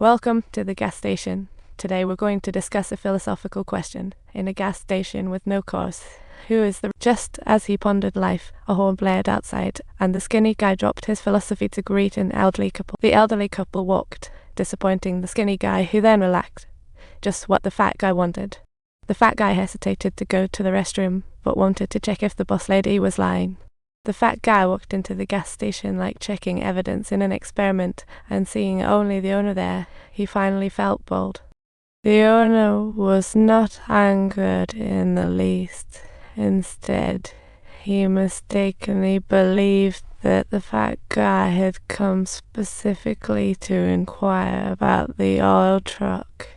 Welcome to the gas station. Today we're going to discuss a philosophical question. In a gas station with no cars, who is the... Just as he pondered life, a horn blared outside, and the skinny guy dropped his philosophy to greet an elderly couple. The elderly couple walked, disappointing the skinny guy, who then relaxed. Just what the fat guy wanted. The fat guy hesitated to go to the restroom, but wanted to check if the boss lady was lying. The fat guy walked into the gas station like checking evidence in an experiment, and seeing only the owner there, he finally felt bold. The owner was not angered in the least. Instead, he mistakenly believed that the fat guy had come specifically to inquire about the oil truck.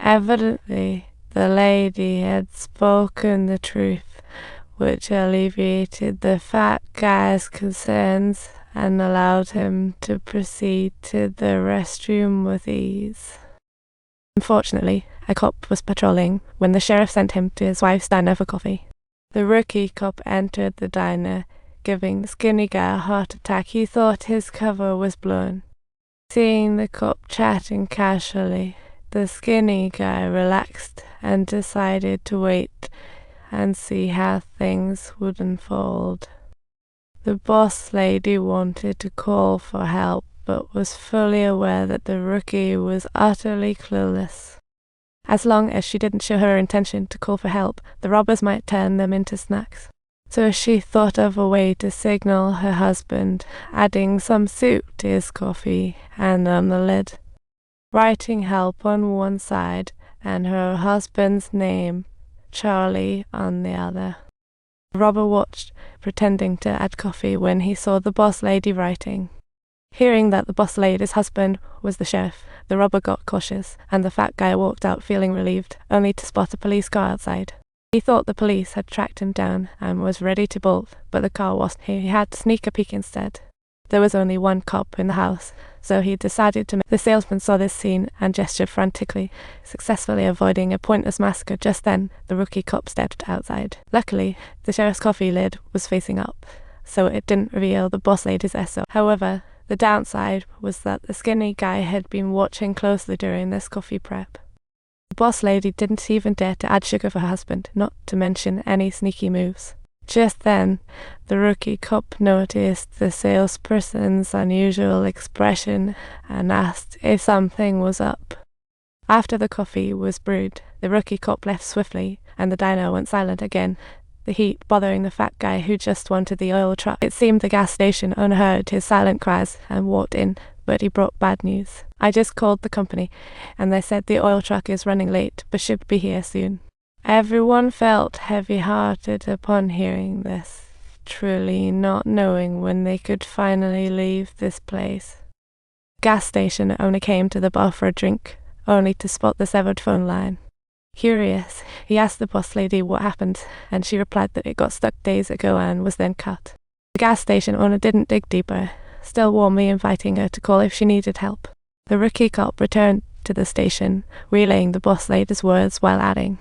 Evidently, the lady had spoken the truth, which alleviated the fat guy's concerns and allowed him to proceed to the restroom with ease. Unfortunately, a cop was patrolling when the sheriff sent him to his wife's diner for coffee. The rookie cop entered the diner, giving the skinny guy a heart attack. He thought his cover was blown. Seeing the cop chatting casually, the skinny guy relaxed and decided to wait and see how things would unfold. The boss lady wanted to call for help, but was fully aware that the rookie was utterly clueless. As long as she didn't show her intention to call for help, the robbers might turn them into snacks. So she thought of a way to signal her husband, adding some soup to his coffee and on the lid, writing help on one side and her husband's name, Charlie, on the other. The robber watched, pretending to add coffee when he saw the boss lady writing. Hearing that the boss lady's husband was the sheriff, the robber got cautious, and the fat guy walked out feeling relieved, only to spot a police car outside. He thought the police had tracked him down and was ready to bolt, but the car wasn't. He had to sneak a peek instead. There was only one cop in the house, so he decided to... The salesman saw this scene and gestured frantically, successfully avoiding a pointless massacre. Just then, the rookie cop stepped outside. Luckily, the sheriff's coffee lid was facing up, so it didn't reveal the boss lady's SO. However, the downside was that the skinny guy had been watching closely during this coffee prep. The boss lady didn't even dare to add sugar for her husband, not to mention any sneaky moves. Just then, the rookie cop noticed the salesperson's unusual expression and asked if something was up. After the coffee was brewed, the rookie cop left swiftly, and the diner went silent again, the heat bothering the fat guy who just wanted the oil truck. It seemed the gas station owner heard his silent cries and walked in, but he brought bad news. I just called the company, and they said the oil truck is running late, but should be here soon. Everyone felt heavy-hearted upon hearing this, truly not knowing when they could finally leave this place. The gas station owner came to the bar for a drink, only to spot the severed phone line. Curious, he asked the boss lady what happened, and she replied that it got stuck days ago and was then cut. The gas station owner didn't dig deeper, still warmly inviting her to call if she needed help. The rookie cop returned to the station, relaying the boss lady's words while adding,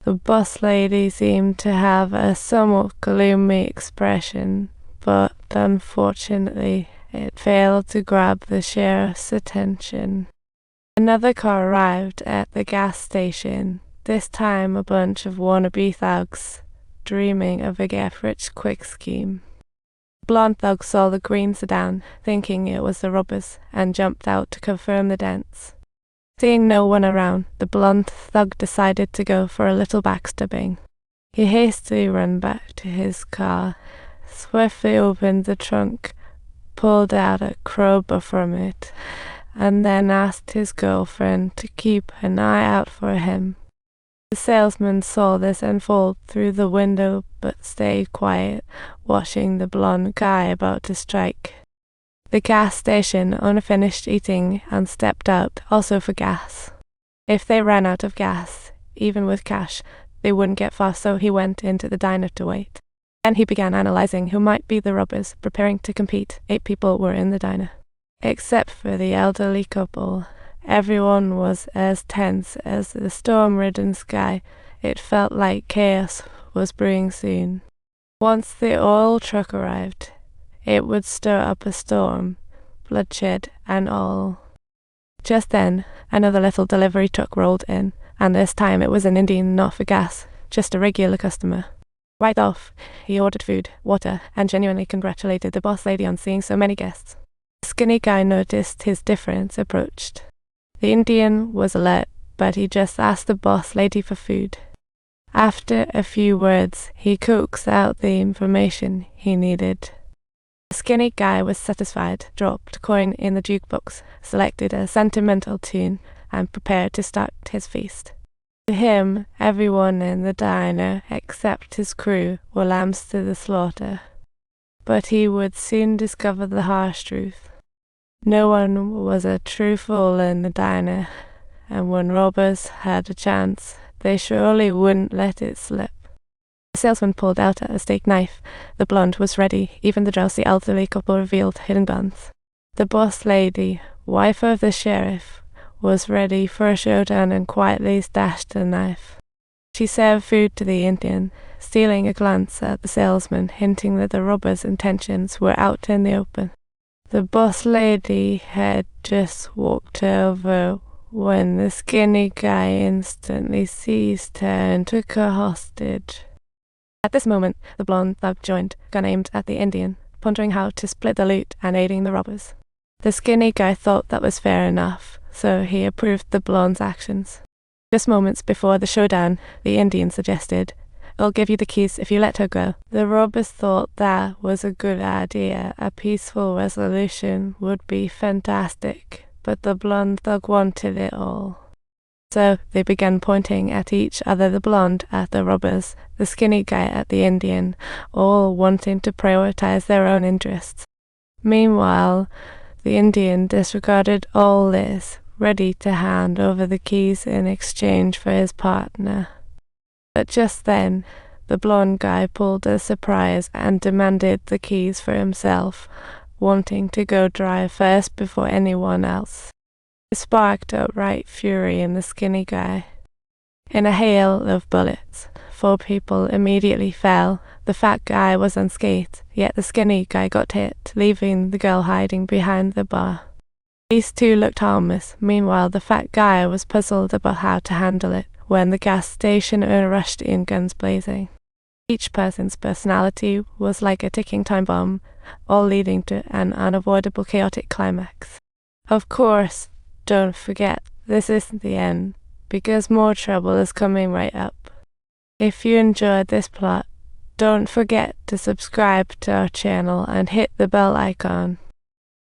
"The boss lady seemed to have a somewhat gloomy expression, but unfortunately it failed to grab the sheriff's attention." Another car arrived at the gas station, this time a bunch of wannabe thugs, dreaming of a get-rich-quick scheme. The blonde thug saw the green sedan, thinking it was the robbers, and jumped out to confirm the dance. Seeing no one around, the blonde thug decided to go for a little backstabbing. He hastily ran back to his car, swiftly opened the trunk, pulled out a crowbar from it, and then asked his girlfriend to keep an eye out for him. The salesman saw this unfold through the window, but stayed quiet, watching the blonde guy about to strike. The gas station owner finished eating and stepped out, also for gas. If they ran out of gas, even with cash, they wouldn't get far, so he went into the diner to wait. Then he began analyzing who might be the robbers, preparing to compete. 8 people were in the diner. Except for the elderly couple, everyone was as tense as the storm-ridden sky. It felt like chaos was brewing soon. Once the oil truck arrived, it would stir up a storm, bloodshed and all. Just then, another little delivery truck rolled in, and this time it was an Indian, not for gas, just a regular customer. Right off, he ordered food, water, and genuinely congratulated the boss lady on seeing so many guests. The skinny guy noticed his difference approached. The Indian was alert, but he just asked the boss lady for food. After a few words, he coaxed out the information he needed. The skinny guy was satisfied, dropped a coin in the jukebox, selected a sentimental tune, and prepared to start his feast. To him, everyone in the diner, except his crew, were lambs to the slaughter. But he would soon discover the harsh truth. No one was a true fool in the diner, and when robbers had a chance, they surely wouldn't let it slip. The salesman pulled out a steak knife. The blonde was ready. Even the drowsy elderly couple revealed hidden guns. The boss lady, wife of the sheriff, was ready for a showdown and quietly stashed the knife. She served food to the Indian, stealing a glance at the salesman, hinting that the robber's intentions were out in the open. The boss lady had just walked over when the skinny guy instantly seized her and took her hostage. At this moment, the blonde thug joined, gun aimed at the Indian, pondering how to split the loot and aiding the robbers. The skinny guy thought that was fair enough, so he approved the blonde's actions. Just moments before the showdown, the Indian suggested, "I'll give you the keys if you let her go." The robbers thought that was a good idea. A peaceful resolution would be fantastic, but the blonde thug wanted it all. So they began pointing at each other, the blonde at the robbers, the skinny guy at the Indian, all wanting to prioritize their own interests. Meanwhile, the Indian disregarded all this, ready to hand over the keys in exchange for his partner. But just then, the blonde guy pulled a surprise and demanded the keys for himself, wanting to go drive first before anyone else. It sparked outright fury in the skinny guy. In a hail of bullets, 4 people immediately fell. The fat guy was unscathed, yet the skinny guy got hit, leaving the girl hiding behind the bar. These 2 looked harmless. Meanwhile, the fat guy was puzzled about how to handle it when the gas station owner rushed in, guns blazing. Each person's personality was like a ticking time bomb, all leading to an unavoidable chaotic climax. Of course, don't forget, this isn't the end, because more trouble is coming right up. If you enjoyed this plot, don't forget to subscribe to our channel and hit the bell icon.